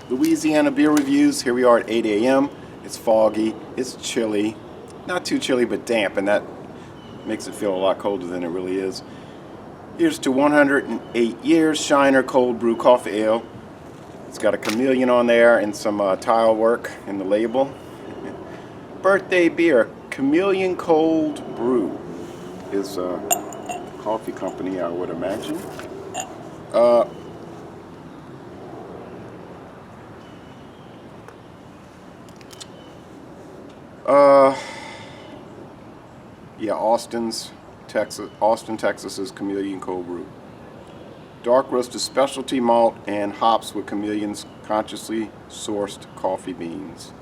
Louisiana beer reviews. Here we are at 8 a.m. It's foggy, it's chilly, not too chilly but damp, and that makes it feel a lot colder than it really is. Here's to 108 years Shiner Cold Brew Coffee Ale. It's got a chameleon on there and some tile work in the label. Birthday beer, Chameleon Cold-Brew is a coffee company, I would imagine. Yeah, Austin, Texas's Chameleon Cold-Brew. Dark roasted specialty malt and hops with Chameleon's consciously sourced coffee beans.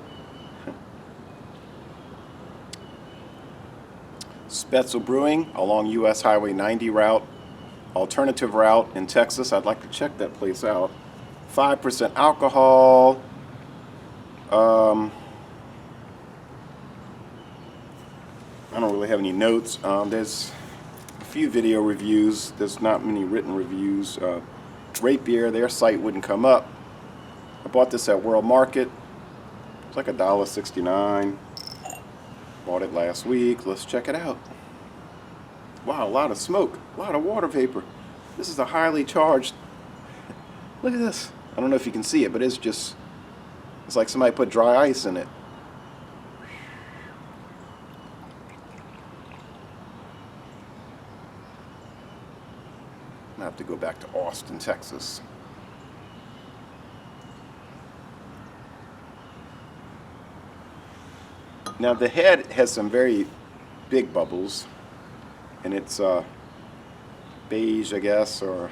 Spetzel Brewing along US Highway 90 route, alternative route in Texas. I'd like to check that place out. 5% alcohol. I don't really have any notes. There's a few video reviews. There's not many written reviews. Great beer. Their site wouldn't come up. I bought this at World Market. It's like $1.69. Bought it last week. Let's check it out. Wow, a lot of smoke. A lot of water vapor. This is a highly charged... Look at this. I don't know if you can see it, but it's just... It's like somebody put dry ice in it. I have to go back to Austin, Texas. Now the head has some very big bubbles, and it's beige, I guess, or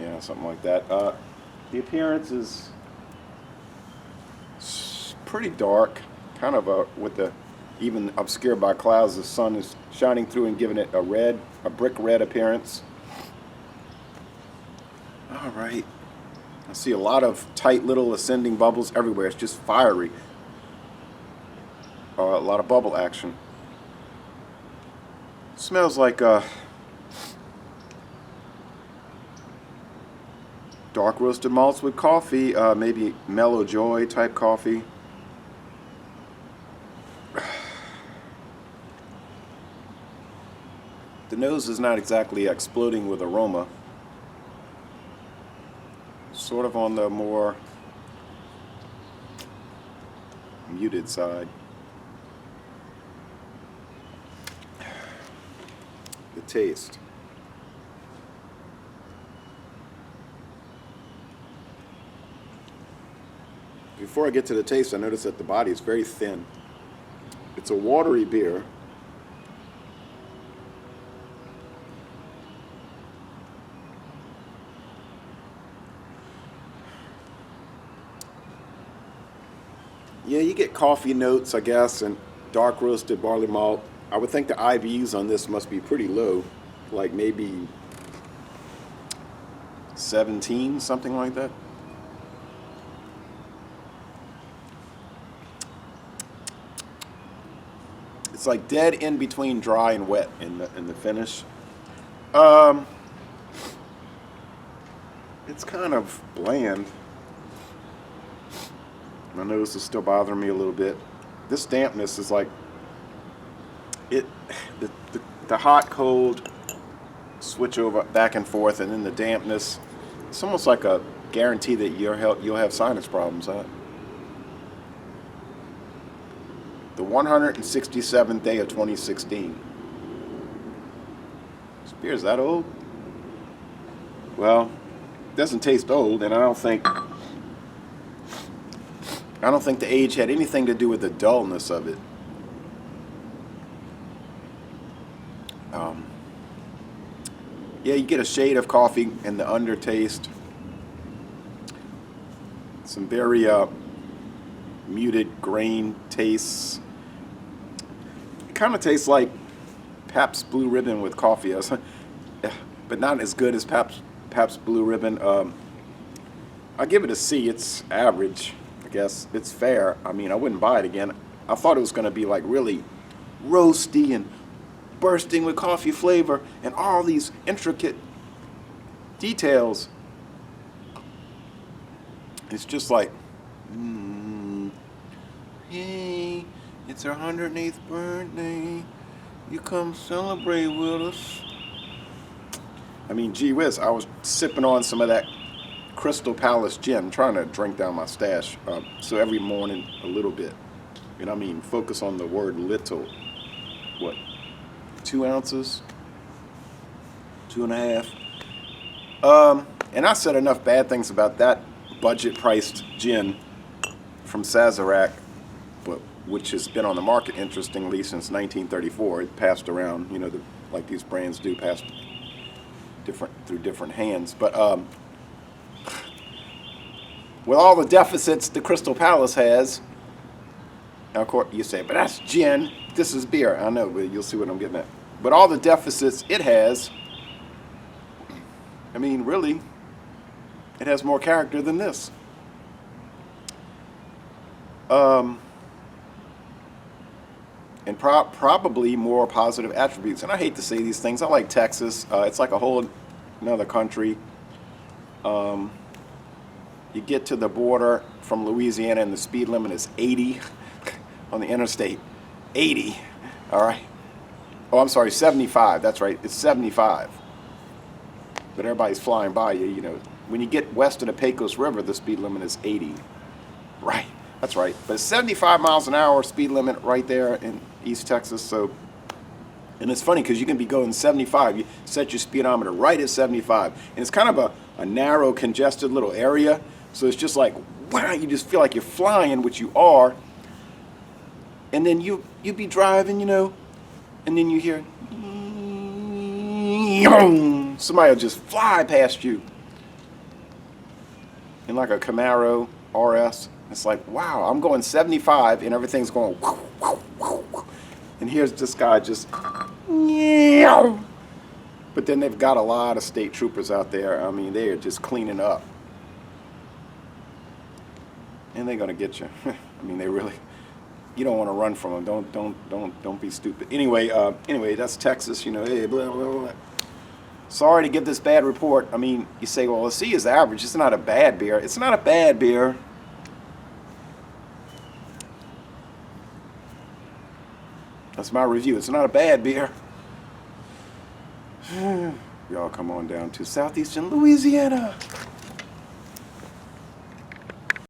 yeah, something like that. The appearance is pretty dark, kind of with the even obscured by clouds. The sun is shining through and giving it a brick red appearance. All right. I see a lot of tight little ascending bubbles everywhere. It's just fiery. A lot of bubble action. Smells like dark roasted malts with coffee, maybe Mellow Joy type coffee. The nose is not exactly exploding with aroma. Sort of on the more muted side. The taste. Before I get to the taste, I notice that the body is very thin. It's a watery beer. Yeah, you get coffee notes, I guess, and dark roasted barley malt. I would think the IBUs on this must be pretty low, like maybe 17, something like that. It's like dead in between dry and wet in the finish. It's kind of bland. My nose is still bothering me a little bit. This dampness is like the hot cold switch over back and forth, and then the dampness. It's almost like a guarantee that you'll have sinus problems. Huh? The 167th day of 2016. This beer is that old? Well, it doesn't taste old, and I don't think the age had anything to do with the dullness of it. Yeah, you get a shade of coffee in the undertaste. Some very muted grain tastes. It kind of tastes like Pabst Blue Ribbon with coffee, but not as good as Pabst Blue Ribbon. I give it a C. It's average. Guess it's fair. I mean, I wouldn't buy it again. I thought it was going to be like really roasty and bursting with coffee flavor and all these intricate details. It's just like, hey, it's our 108th birthday. You come celebrate with us. I mean, gee whiz, I was sipping on some of that Crystal Palace gin, trying to drink down my stash. So every morning, a little bit. And I mean, focus on the word little. What, 2 ounces? 2.5. And I said enough bad things about that budget-priced gin from Sazerac, but which has been on the market, interestingly, since 1934. It passed around, you know, like these brands do, passed through different hands. But with all the deficits the Crystal Palace has, now of course you say, but that's gin. This is beer. I know, but you'll see what I'm getting at. But all the deficits it has, I mean, really, it has more character than this. And probably more positive attributes. And I hate to say these things. I like Texas. It's like a whole another country. You get to the border from Louisiana and the speed limit is 80 on the interstate. 80. All right. Oh, I'm sorry, 75. That's right. It's 75. But everybody's flying by you, you know. When you get west of the Pecos River, the speed limit is 80. Right. That's right. But it's 75 miles an hour speed limit right there in East Texas. So, and it's funny because you can be going 75. You set your speedometer right at 75. And it's kind of a narrow, congested little area. So it's just like, wow, you just feel like you're flying, which you are. And then you be driving, you know, and then you hear, somebody will just fly past you in like a Camaro RS. It's like, wow, I'm going 75 and everything's going, and here's this guy just, but then they've got a lot of state troopers out there. I mean, they are just cleaning up, and they're gonna get you. I mean, they really, you don't want to run from them. Don't be stupid. Anyway, that's Texas. You know, hey, blah blah blah. Sorry to give this bad report. I mean, you say, well, the C is average. It's not a bad beer. It's not a bad beer. That's my review. It's not a bad beer. Y'all come on down to southeastern Louisiana.